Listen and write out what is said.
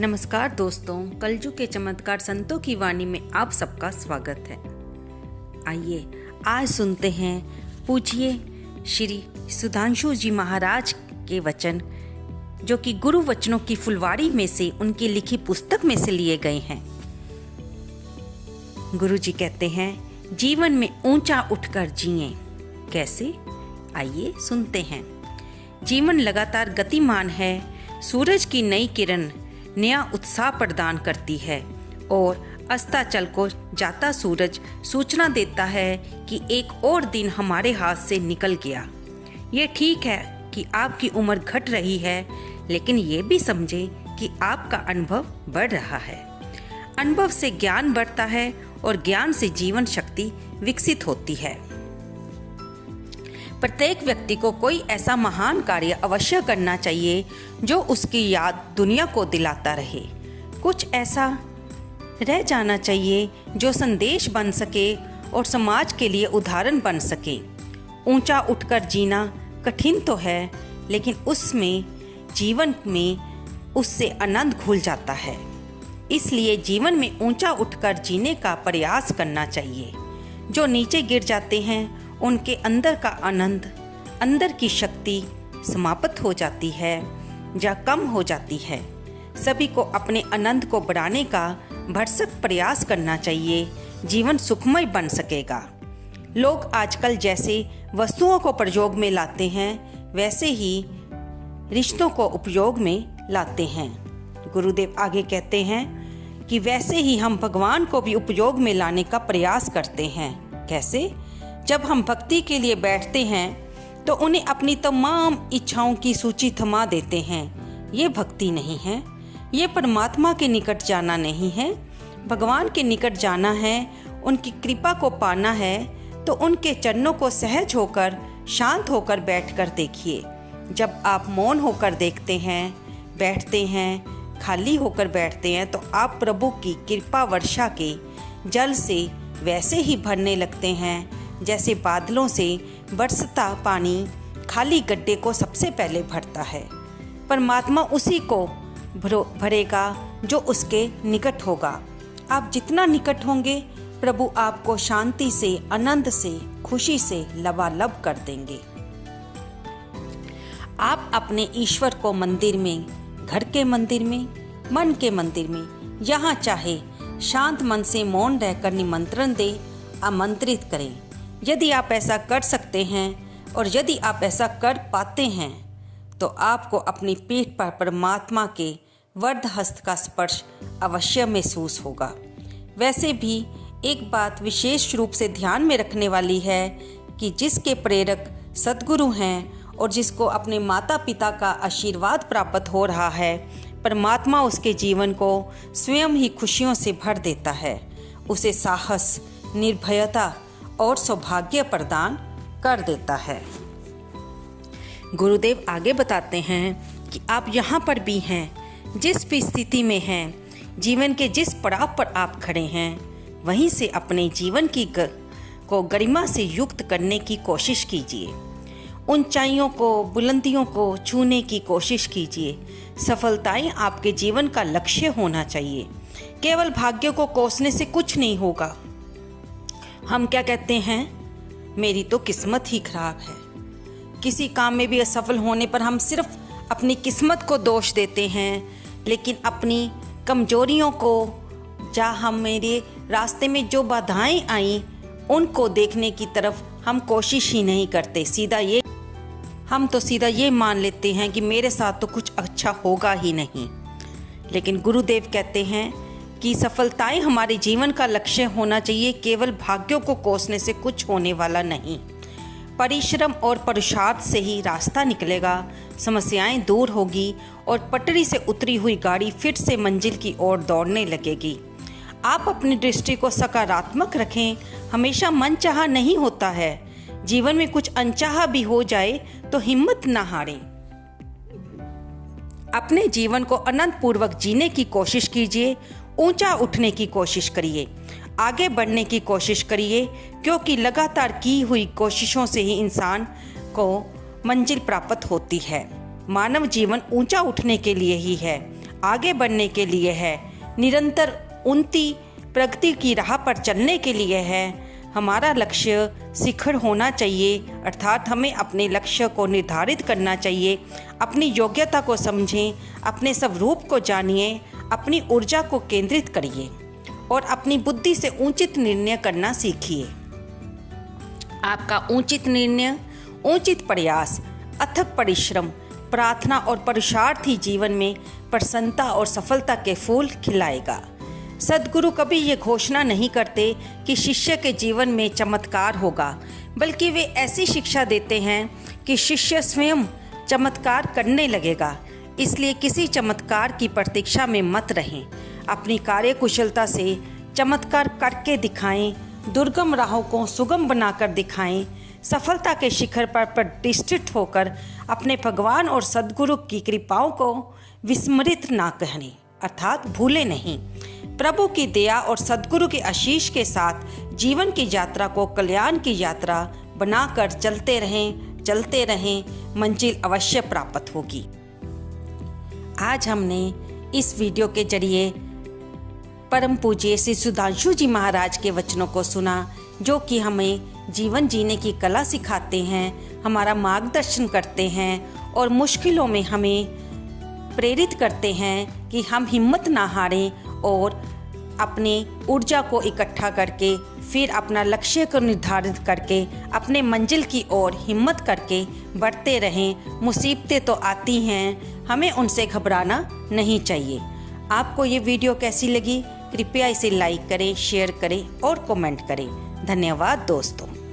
नमस्कार दोस्तों, कलजू के चमत्कार संतों की वाणी में आप सबका स्वागत है। आइए आज सुनते हैं पूज्य श्री सुधांशु जी महाराज के वचन, जो कि गुरु वचनों की फुलवाड़ी में से उनकी लिखी पुस्तक में से लिए गए हैं। गुरु जी कहते हैं, जीवन में ऊंचा उठकर जिएं। कैसे? आइए सुनते हैं। जीवन लगातार गतिमान है। सूरज की नई किरण नया उत्साह प्रदान करती है और अस्ताचल को जाता सूरज सूचना देता है कि एक और दिन हमारे हाथ से निकल गया। ये ठीक है कि आपकी उम्र घट रही है, लेकिन ये भी समझें कि आपका अनुभव बढ़ रहा है। अनुभव से ज्ञान बढ़ता है और ज्ञान से जीवन शक्ति विकसित होती है। प्रत्येक व्यक्ति को कोई ऐसा महान कार्य अवश्य करना चाहिए जो उसकी याद दुनिया को दिलाता रहे। कुछ ऐसा रह जाना चाहिए जो संदेश बन सके और समाज के लिए उदाहरण बन सके। ऊंचा उठकर जीना कठिन तो है, लेकिन उसमें जीवन में उससे आनंद घुल जाता है। इसलिए जीवन में ऊंचा उठकर जीने का प्रयास करना चाहिए। जो नीचे गिर जाते हैं उनके अंदर का आनंद, अंदर की शक्ति समाप्त हो जाती है या कम हो जाती है। सभी को अपने आनंद को बढ़ाने का भरसक प्रयास करना चाहिए। जीवन सुखमय बन सकेगा। लोग आजकल जैसे वस्तुओं को प्रयोग में लाते हैं, वैसे ही रिश्तों को उपयोग में लाते हैं। गुरुदेव आगे कहते हैं कि वैसे ही हम भगवान को भी उपयोग में लाने का प्रयास करते हैं। कैसे? जब हम भक्ति के लिए बैठते हैं तो उन्हें अपनी तमाम इच्छाओं की सूची थमा देते हैं। ये भक्ति नहीं है। ये परमात्मा के निकट जाना नहीं है। भगवान के निकट जाना है, उनकी कृपा को पाना है। तो उनके चरणों को सहज होकर, शांत होकर बैठकर देखिए। जब आप मौन होकर देखते हैं, बैठते हैं, खाली होकर बैठते हैं, तो आप प्रभु की कृपा वर्षा के जल से वैसे ही भरने लगते हैं जैसे बादलों से बरसता पानी खाली गड्ढे को सबसे पहले भरता है। परमात्मा उसी को भरेगा जो उसके निकट होगा। आप जितना निकट होंगे, प्रभु आपको शांति से, आनंद से, खुशी से लबालब कर देंगे। आप अपने ईश्वर को मंदिर में, घर के मंदिर में, मन के मंदिर में, यहाँ चाहे शांत मन से मौन रहकर निमंत्रण दे, आमंत्रित करें। यदि आप ऐसा कर सकते हैं और यदि आप ऐसा कर पाते हैं, तो आपको अपनी पीठ पर परमात्मा के वर्ध हस्त का स्पर्श अवश्य महसूस होगा। वैसे भी एक बात विशेष रूप से ध्यान में रखने वाली है कि जिसके प्रेरक सद्गुरु हैं और जिसको अपने माता पिता का आशीर्वाद प्राप्त हो रहा है, परमात्मा उसके जीवन को स्वयं ही खुशियों से भर देता है। उसे साहस, निर्भयता और सौभाग्य प्रदान कर देता है। गुरुदेव आगे बताते हैं कि आप यहाँ पर भी हैं, जिस भी स्थिति में हैं, जीवन के जिस पड़ाव पर आप खड़े हैं, वहीं से अपने जीवन की को गरिमा से युक्त करने की कोशिश कीजिए। ऊंचाइयों को, बुलंदियों को छूने की कोशिश कीजिए। सफलताएं आपके जीवन का लक्ष्य होना चाहिए। केवल भाग्य को कोसने से कुछ नहीं होगा। हम क्या कहते हैं, मेरी तो किस्मत ही खराब है। किसी काम में भी असफल होने पर हम सिर्फ अपनी किस्मत को दोष देते हैं, लेकिन अपनी कमजोरियों को, या हम मेरे रास्ते में जो बाधाएं आई, उनको देखने की तरफ हम कोशिश ही नहीं करते। हम तो सीधा ये मान लेते हैं कि मेरे साथ तो कुछ अच्छा होगा ही नहीं। लेकिन गुरुदेव कहते हैं कि सफलताएं हमारे जीवन का लक्ष्य होना चाहिए। केवल भाग्यों को कोसने से कुछ होने वाला नहीं। परिश्रम और पुरुषार्थ से ही रास्ता निकलेगा, समस्याएं दूर होगी और पटरी से उतरी हुई गाड़ी फिर से मंजिल की ओर दौड़ने लगेगी। आप अपनी दृष्टि को सकारात्मक रखें। हमेशा मनचाहा नहीं होता है। जीवन में कुछ अनचाहा भी हो जाए तो हिम्मत ना हारें। अपने जीवन को आनंद पूर्वक जीने की कोशिश कीजिए। ऊंचा उठने की कोशिश करिए। आगे बढ़ने की कोशिश करिए, क्योंकि लगातार की हुई कोशिशों से ही इंसान को मंजिल प्राप्त होती है। मानव जीवन ऊंचा उठने के लिए ही है। आगे बढ़ने के लिए है, निरंतर उन्नति प्रगति की राह पर चलने के लिए है। हमारा लक्ष्य शिखर होना चाहिए, अर्थात हमें अपने लक्ष्य को निर्धारित करना चाहिए। अपनी योग्यता को समझें, अपने स्वरूप को जानिए, अपनी ऊर्जा को केंद्रित करिए और अपनी बुद्धि से उचित निर्णय करना सीखिए। आपका उचित निर्णय, उचित प्रयास, अथक परिश्रम, प्रार्थना और पुरुषार्थी जीवन में प्रसन्नता और सफलता के फूल खिलाएगा। सद्गुरु कभी ये घोषणा नहीं करते कि शिष्य के जीवन में चमत्कार होगा, बल्कि वे ऐसी शिक्षा देते हैं कि शिष्य स्वयं चमत्कार करने लगेगा। इसलिए किसी चमत्कार की प्रतीक्षा में मत रहें। अपनी कार्यकुशलता से चमत्कार करके दिखाएं, दुर्गम राहों को सुगम बनाकर दिखाएं। सफलता के शिखर पर प्रतिष्ठित होकर अपने भगवान और सद्गुरु की कृपाओं को विस्मृत ना करें, अर्थात भूले नहीं। प्रभु की दया और सद्गुरु के आशीष के साथ जीवन की यात्रा को कल्याण की यात्रा बनाकर चलते रहें, मंजिल अवश्य प्राप्त होगी। आज हमने इस वीडियो के जरिए परम पूज्य श्री सुधांशु जी महाराज के वचनों को सुना, जो कि हमें जीवन जीने की कला सिखाते हैं, हमारा मार्गदर्शन करते हैं और मुश्किलों में हमें प्रेरित करते हैं कि हम हिम्मत ना हारें और अपनी ऊर्जा को इकट्ठा करके फिर अपना लक्ष्य को निर्धारित करके अपने मंजिल की ओर हिम्मत करके बढ़ते रहें। मुसीबतें तो आती हैं, हमें उनसे घबराना नहीं चाहिए। आपको ये वीडियो कैसी लगी? कृपया इसे लाइक करें, शेयर करें और कमेंट करें। धन्यवाद दोस्तों।